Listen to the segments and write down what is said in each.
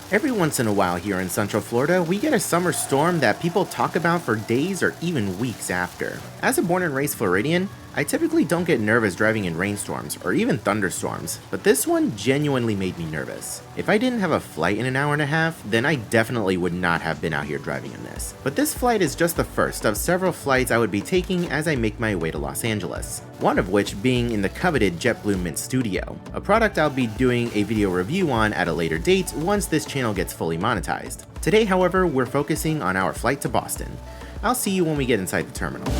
Every once in a while here in Central Florida, we get a summer storm that people talk about for days or even weeks after. As a born and raised Floridian, I typically don't get nervous driving in rainstorms or even thunderstorms, but this one genuinely made me nervous. If I didn't have a flight in an hour and a half, then I definitely would not have been out here driving in this. But this flight is just the first of several flights I would be taking as I make my way to Los Angeles. One of which being in the coveted JetBlue Mint Studio, a product I'll be doing a video review on at a later date once this channel gets fully monetized. Today, however, we're focusing on our flight to Boston. I'll see you when we get inside the terminal.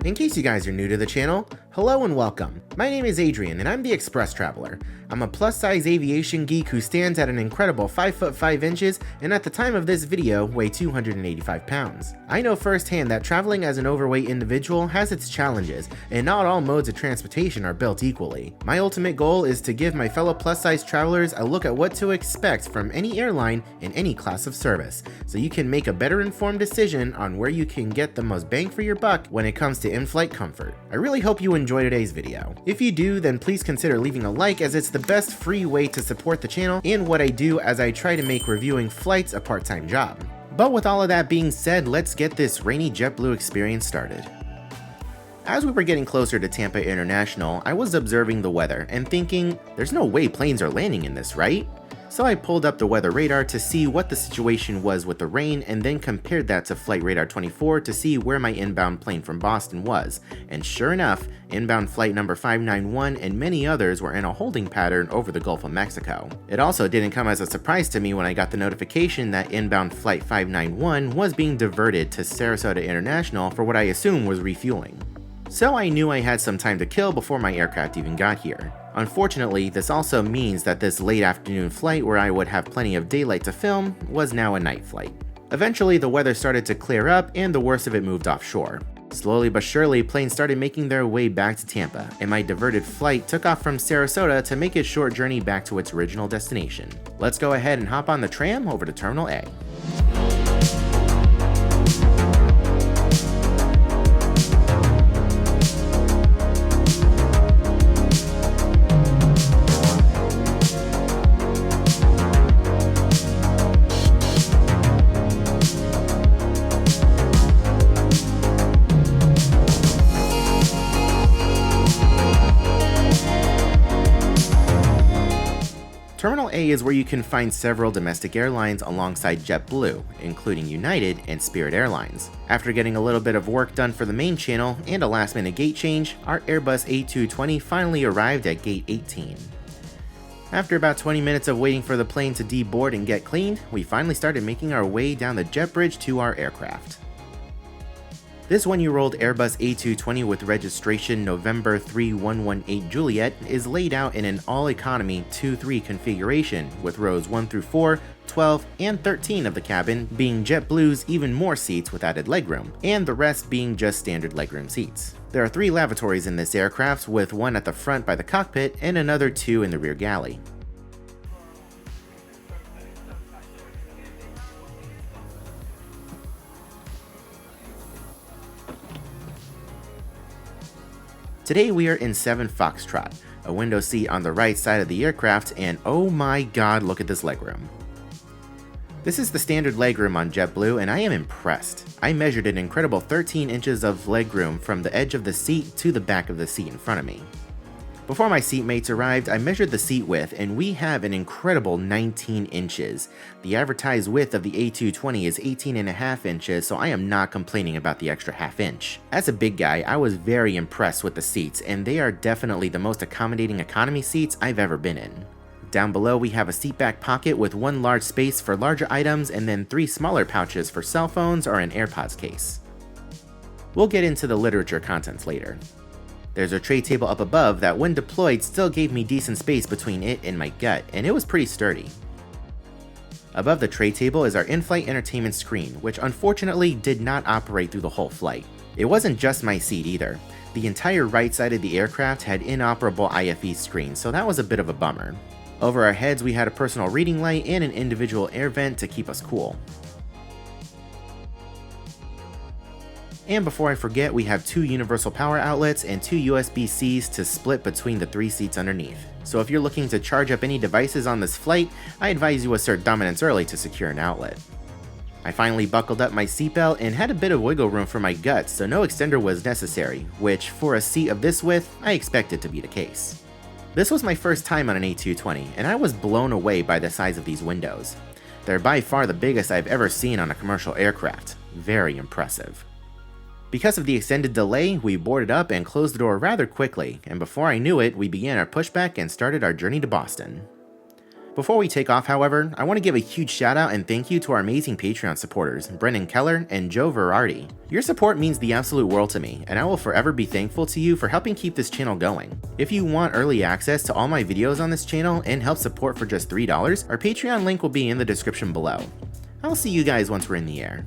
In case you guys are new to the channel, hello and welcome. My name is Adrian and I'm the Express Traveler. I'm a plus-size aviation geek who stands at an incredible 5 foot 5 inches and at the time of this video weigh 285 pounds. I know firsthand that traveling as an overweight individual has its challenges and not all modes of transportation are built equally. My ultimate goal is to give my fellow plus-size travelers a look at what to expect from any airline in any class of service, so you can make a better informed decision on where you can get the most bang for your buck when it comes to in-flight comfort. I really hope you enjoy today's video. If you do, then please consider leaving a like as it's the best free way to support the channel and what I do as I try to make reviewing flights a part-time job. But with all of that being said, let's get this rainy JetBlue experience started. As we were getting closer to Tampa International, I was observing the weather and thinking, there's no way planes are landing in this, right? So I pulled up the weather radar to see what the situation was with the rain and then compared that to Flight Radar 24 to see where my inbound plane from Boston was. And sure enough, inbound flight number 591 and many others were in a holding pattern over the Gulf of Mexico. It also didn't come as a surprise to me when I got the notification that inbound flight 591 was being diverted to Sarasota International for what I assume was refueling. So I knew I had some time to kill before my aircraft even got here. Unfortunately, this also means that this late afternoon flight where I would have plenty of daylight to film was now a night flight. Eventually, the weather started to clear up and the worst of it moved offshore. Slowly but surely, planes started making their way back to Tampa, and my diverted flight took off from Sarasota to make its short journey back to its original destination. Let's go ahead and hop on the tram over to Terminal A. Terminal A is where you can find several domestic airlines alongside JetBlue, including United and Spirit Airlines. After getting a little bit of work done for the main channel and a last-minute gate change, our Airbus A220 finally arrived at gate 18. After about 20 minutes of waiting for the plane to deboard and get cleaned, we finally started making our way down the jet bridge to our aircraft. This one-year-old Airbus A220 with registration November 3118 Juliet is laid out in an all-economy 2-3 configuration with rows 1 through 4, 12, and 13 of the cabin being JetBlue's even more seats with added legroom, and the rest being just standard legroom seats. There are 3 lavatories in this aircraft, with one at the front by the cockpit and another 2 in the rear galley. Today we are in 7 Foxtrot, a window seat on the right side of the aircraft, and oh my god, look at this legroom. This is the standard legroom on JetBlue and I am impressed. I measured an incredible 13 inches of legroom from the edge of the seat to the back of the seat in front of me. Before my seatmates arrived, I measured the seat width and we have an incredible 19 inches. The advertised width of the A220 is 18.5 inches, so I am not complaining about the extra half inch. As a big guy, I was very impressed with the seats and they are definitely the most accommodating economy seats I've ever been in. Down below we have a seat back pocket with 1 large space for larger items and then 3 smaller pouches for cell phones or an AirPods case. We'll get into the literature contents later. There's a tray table up above that when deployed still gave me decent space between it and my gut, and it was pretty sturdy. Above the tray table is our in-flight entertainment screen, which unfortunately did not operate through the whole flight. It wasn't just my seat either. The entire right side of the aircraft had inoperable IFE screens, so that was a bit of a bummer. Over our heads we had a personal reading light and an individual air vent to keep us cool. And before I forget, we have 2 universal power outlets and 2 USB-Cs to split between the 3 seats underneath. So if you're looking to charge up any devices on this flight, I advise you assert dominance early to secure an outlet. I finally buckled up my seatbelt and had a bit of wiggle room for my guts, so no extender was necessary, which for a seat of this width, I expected to be the case. This was my first time on an A220, and I was blown away by the size of these windows. They're by far the biggest I've ever seen on a commercial aircraft. Very impressive. Because of the extended delay, we boarded up and closed the door rather quickly, and before I knew it, we began our pushback and started our journey to Boston. Before we take off, however, I want to give a huge shout out and thank you to our amazing Patreon supporters, Brendan Keller and Joe Verardi. Your support means the absolute world to me, and I will forever be thankful to you for helping keep this channel going. If you want early access to all my videos on this channel and help support for just $3, our Patreon link will be in the description below. I'll see you guys once we're in the air.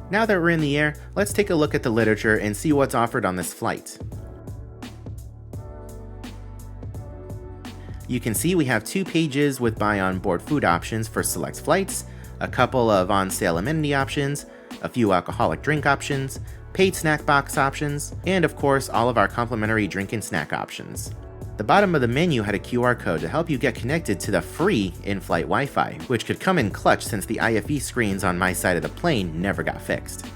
Now that we're in the air, let's take a look at the literature and see what's offered on this flight. You can see we have 2 pages with buy on board food options for select flights, a couple of on sale amenity options, a few alcoholic drink options, paid snack box options, and of course all of our complimentary drink and snack options. The bottom of the menu had a QR code to help you get connected to the free in-flight Wi-Fi, which could come in clutch since the IFE screens on my side of the plane never got fixed.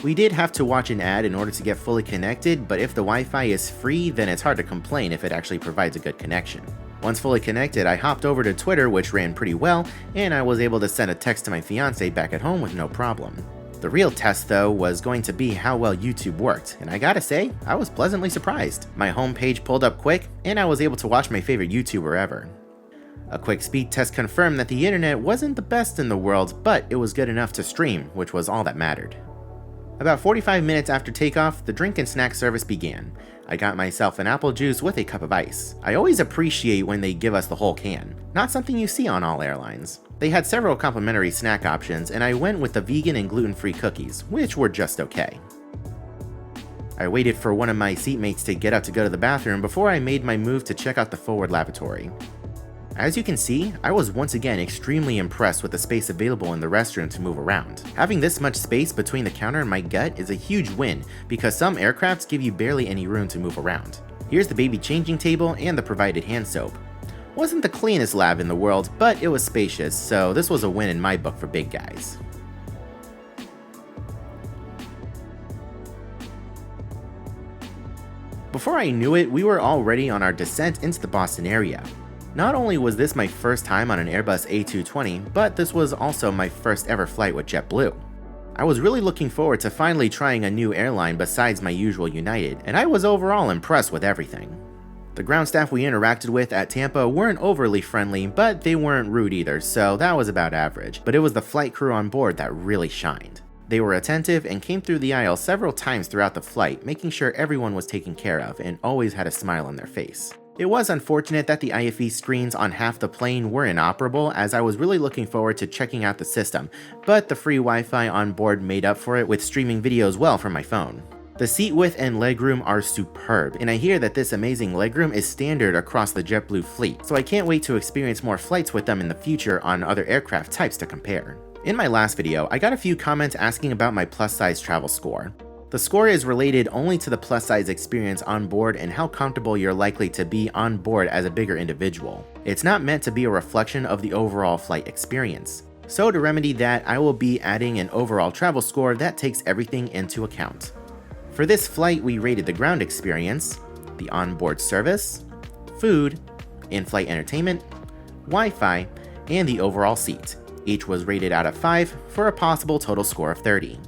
We did have to watch an ad in order to get fully connected, but if the Wi-Fi is free, then it's hard to complain if it actually provides a good connection. Once fully connected, I hopped over to Twitter, which ran pretty well, and I was able to send a text to my fiance back at home with no problem. The real test though was going to be how well YouTube worked, and I gotta say, I was pleasantly surprised. My homepage pulled up quick, and I was able to watch my favorite YouTuber ever. A quick speed test confirmed that the internet wasn't the best in the world, but it was good enough to stream, which was all that mattered. About 45 minutes after takeoff, the drink and snack service began. I got myself an apple juice with a cup of ice. I always appreciate when they give us the whole can, not something you see on all airlines. They had several complimentary snack options, and I went with the vegan and gluten-free cookies, which were just okay. I waited for one of my seatmates to get up to go to the bathroom before I made my move to check out the forward lavatory. As you can see, I was once again extremely impressed with the space available in the restroom to move around. Having this much space between the counter and my gut is a huge win because some aircrafts give you barely any room to move around. Here's the baby changing table and the provided hand soap. Wasn't the cleanest lab in the world, but it was spacious, so this was a win in my book for big guys. Before I knew it, we were already on our descent into the Boston area. Not only was this my first time on an Airbus A220, but this was also my first ever flight with JetBlue. I was really looking forward to finally trying a new airline besides my usual United, and I was overall impressed with everything. The ground staff we interacted with at Tampa weren't overly friendly, but they weren't rude either, so that was about average. But it was the flight crew on board that really shined. They were attentive and came through the aisle several times throughout the flight, making sure everyone was taken care of and always had a smile on their face. It was unfortunate that the IFE screens on half the plane were inoperable, as I was really looking forward to checking out the system, but the free Wi-Fi on board made up for it with streaming videos well from my phone. The seat width and legroom are superb, and I hear that this amazing legroom is standard across the JetBlue fleet, so I can't wait to experience more flights with them in the future on other aircraft types to compare. In my last video, I got a few comments asking about my plus-size travel score. The score is related only to the plus-size experience on board and how comfortable you're likely to be on board as a bigger individual. It's not meant to be a reflection of the overall flight experience. So to remedy that, I will be adding an overall travel score that takes everything into account. For this flight, we rated the ground experience, the onboard service, food, in-flight entertainment, Wi-Fi, and the overall seat. Each was rated out of 5 for a possible total score of 30.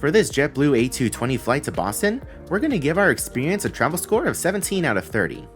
For this JetBlue A220 flight to Boston, we're going to give our experience a travel score of 17 out of 30.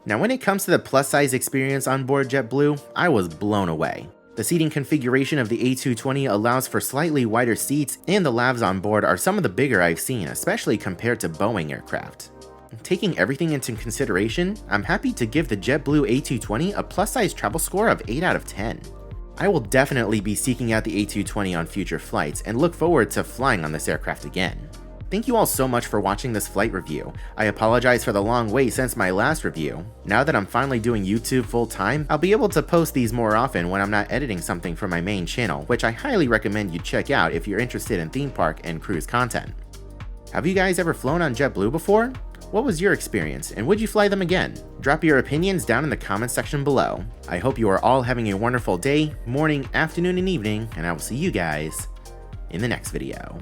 Now when it comes to the plus-size experience on board JetBlue, I was blown away. The seating configuration of the A220 allows for slightly wider seats, and the lavs on board are some of the bigger I've seen, especially compared to Boeing aircraft. Taking everything into consideration, I'm happy to give the JetBlue A220 a plus-size travel score of 8 out of 10. I will definitely be seeking out the A220 on future flights and look forward to flying on this aircraft again. Thank you all so much for watching this flight review. I apologize for the long wait since my last review. Now that I'm finally doing YouTube full time, I'll be able to post these more often when I'm not editing something for my main channel, which I highly recommend you check out if you're interested in theme park and cruise content. Have you guys ever flown on JetBlue before? What was your experience, and would you fly them again? Drop your opinions down in the comments section below. I hope you are all having a wonderful day, morning, afternoon, and evening, and I will see you guys in the next video.